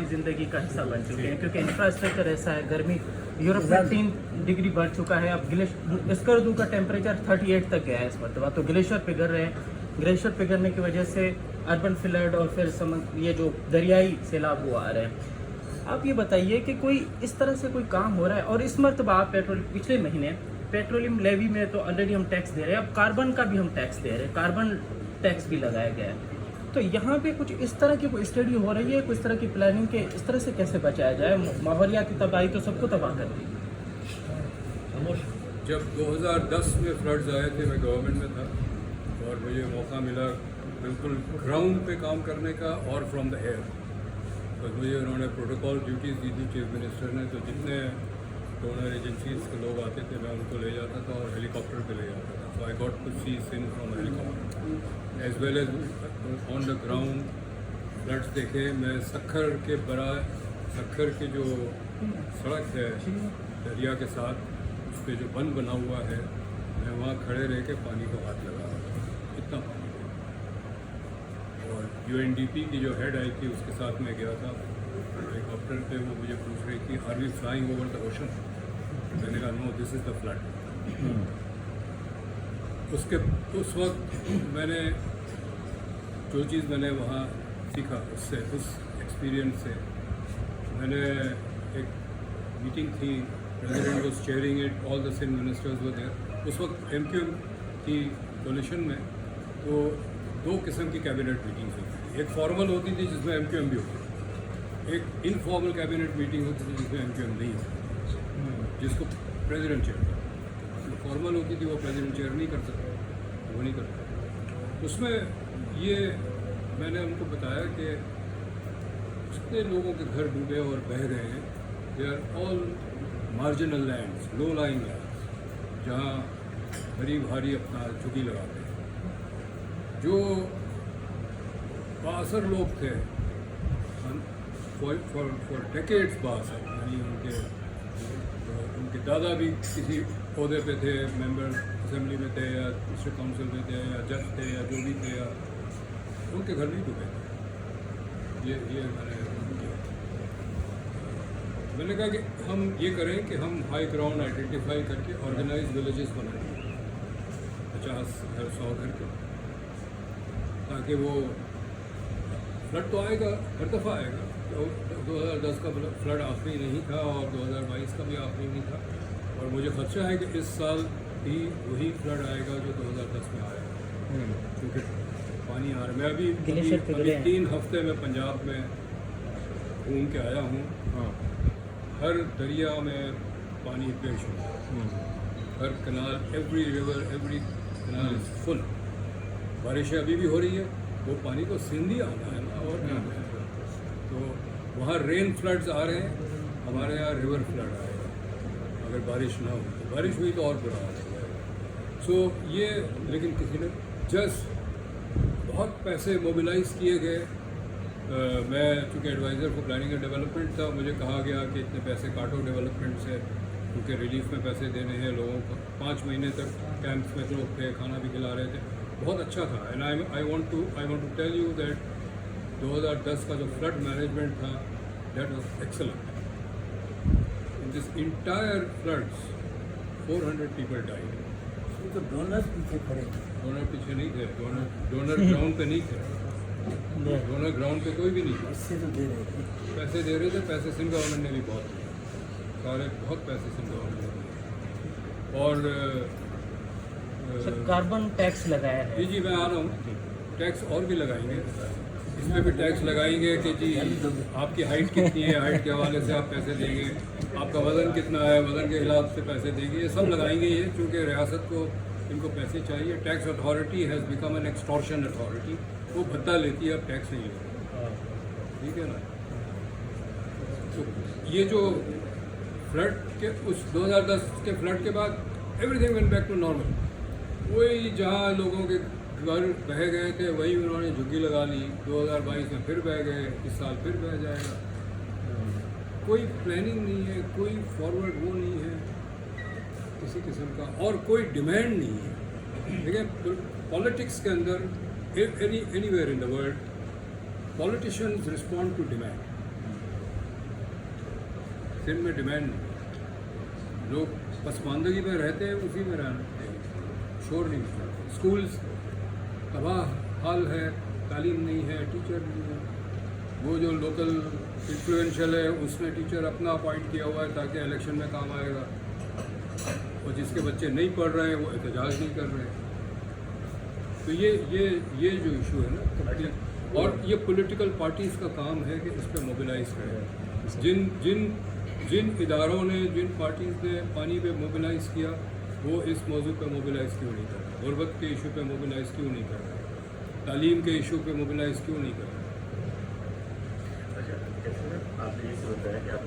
ज़िंदगी का हिस्सा बन चुके हैं, क्योंकि इंफ्रास्ट्रक्चर ऐसा है। गर्मी यूरोप में 3 डिग्री बढ़ चुका है। अब स्कर्दू का टेम्परेचर 38 तक गया है इस मरतबा। तो ग्लेशियर पिघल रहे हैं। ग्लेशियर पिघलने की वजह से अर्बन फ्लड और फिर ये जो दरियाई सैलाब वो आ रहे हैं। आप ये बताइए कि कोई इस तरह से कोई काम हो रहा है? और इस मरतबा आप पिछले महीने पेट्रोलियम लेवी में तो ऑलरेडी हम टैक्स दे रहे हैं, अब कार्बन का भी हम टैक्स दे रहे हैं, कार्बन टैक्स भी लगाया गया है। तो यहाँ पे कुछ इस तरह की कोई स्टडी हो रही है, कुछ तरह की प्लानिंग के इस तरह से कैसे बचाया जाए? माहौलियाती तबाही तो सबको तबाह कर दी। जब 2010 में फ्लड्स आए थे, मैं गवर्नमेंट में था और मुझे मौका मिला बिल्कुल ग्राउंड पे काम करने का और फ्रॉम द एयर। तो मुझे उन्होंने प्रोटोकॉल ड्यूटीज़ दी थी चीफ मिनिस्टर ने। तो जितने डोनर एजेंसीज के लोग आते थे मैं उनको ले जाता था और हेलीकॉप्टर पे ले जाता था। So I got to see scene from helicopter as well as on the ground. Floods देखे मैं। सखर की जो सड़क है दरिया के साथ, उस पर जो बंद बना हुआ है, मैं वहाँ खड़े रह के पानी को हाथ लगा रहा था, इतना पानी। और UNDP की जो हेड आई थी उसके साथ में गया था हेलीकॉप्टर पे। वो मुझे पूछ रही थी, are we flying over the ocean? मैंने कहा no, this is the flood. उस वक्त मैंने जो चीज़ मैंने वहाँ सीखा उससे, उस एक्सपीरियंस से, मैंने एक मीटिंग थी, president was chairing it, all the Sindh ministers were there. उस वक्त MQM की कोलिशन में तो 2 किस्म की कैबिनेट मीटिंग्स होती थी। एक फॉर्मल होती थी जिसमें MQM भी होती थी, एक इनफॉर्मल कैबिनेट मीटिंग होती थी जिसमें MQM नहीं होती, जिसको प्रेसिडेंट चेयर करता। जो फॉर्मल होती थी वो प्रेसिडेंट चेयर नहीं कर सकता, वो नहीं करता। उसमें ये मैंने उनको बताया कि जितने लोगों के घर डूबे और बह गए हैं, they are all marginal lands, low lying lands, जहाँ गरीब भारी अपना झुकी लगाते हैं। जो बासर लोग थे फॉर डेकेड्स बासर, यानी उनके दादा भी किसी ओहदे पे थे, मेंबर असेंबली में थे या डिस्ट्रिक्ट काउंसिल में थे या जज थे या जो भी थे, या उनके घर नहीं डूबे थे। ये मैंने कहा कि हम ये करें कि हम हाई ग्राउंड आइडेंटिफाई करके ऑर्गेनाइज विलेजेस बनाएं 50 घर 100 घर के, ताकि वो फ्लड तो आएगा, हर दफ़ा आएगा। तो 2010 का फ्लड आखिरी नहीं था और 2022 का भी आखिरी नहीं था, और मुझे खदशा है कि इस साल भी वही फ्लड आएगा जो 2010 में आया, क्योंकि पानी आ रहा है। मैं अभी 3 हफ्ते में पंजाब में घूम के आया हूँ। हर दरिया में पानी पेश हुआ, हर canal, every river, every canal is full. बारिशें अभी भी हो रही है, वो पानी तो सिंधी आना है ना, और क्या है। तो वहाँ रेन फ्लड्स आ रहे हैं, हमारे यहाँ रिवर फ्लड आएगा अगर बारिश ना हो। तो बारिश हुई तो और बुरा हो जाएगा। सो ये, लेकिन किसी ने जस्ट बहुत पैसे मोबिलाइज किए गए। मैं चूँकि adviser for planning and development था, मुझे कहा गया कि इतने पैसे काटो डेवलपमेंट से, क्योंकि रिलीफ में पैसे देने हैं लोगों को। 5 महीने तक कैंप्स में लोग थे, खाना भी खिला रहे थे, बहुत अच्छा था। And I want to tell you that 2010 का जो फ्लड मैनेजमेंट था, that was excellent. In this entire floods 400 people died. तो डोनर पीछे खड़े थे। डोनर पीछे नहीं थे, डोनर ग्राउंड पे नहीं थे, डोनर ग्राउंड पे कोई भी नहीं था। इससे तो दे रहे थे, पैसे दे रहे थे। पैसे सिंध गवर्नमेंट ने भी बहुत दिए, सारे बहुत पैसे सिंध गवर्नमेंट ने दिए। और कार्बन टैक्स लगाया है। जी मैं आ रहा हूँ, टैक्स और भी लगाएंगे, इसमें भी टैक्स लगाएंगे कि जी आपकी हाइट कितनी है, हाइट के हवाले से आप पैसे देंगे, आपका वज़न कितना है, वज़न के हिसाब से पैसे देंगे, ये सब लगाएंगे। ये चूँकि रियासत को इनको पैसे चाहिए। Tax authority has become an extortion authority, वो भत्ता लेती है, अब टैक्स नहीं लेती, ठीक है ना। तो ये जो फ्लड के उस 2010 के फ्लड के बाद everything went back to normal. वही जहाँ लोगों के घर बह गए थे वही उन्होंने झुग्गी लगा ली। 2022 में फिर बह गए, इस साल फिर बह जाएगा। कोई प्लानिंग नहीं है, कोई फॉरवर्ड वो नहीं है किसी किस्म का, और कोई डिमांड नहीं है। देखिए पॉलिटिक्स के अंदर anywhere in the world politicians respond to demand. Sindh में डिमांड नहीं, लोग पसमानदगी में रहते हैं, उसी में रहते हैं, शोर नहीं मचाते। स्कूल्स तबाह हाल है, तालीम नहीं है, टीचर नहीं है। वो जो लोकल इन्फ्लुएंशियल है उसने टीचर अपना अपॉइंट किया हुआ है ताकि इलेक्शन में काम आएगा, और जिसके बच्चे नहीं पढ़ रहे हैं वो एहतजाज नहीं कर रहे हैं। तो ये जो इशू है ना, और ये पॉलिटिकल पार्टीज़ का काम है कि इस पर मोबिलाइज करें। जिन इदारों ने, जिन पार्टीज़ ने पानी पे मोबिलाइज किया, वो इस मौजू पे मोबिलाइज क्यों नहीं कर रहे? गुर्बत के इशू पे मोबिलाइज क्यों नहीं कर रहे? तालीम के इशू पे मोबिलाइज क्यों नहीं कर रहे? अच्छा, आपने ये सोचा है कि आप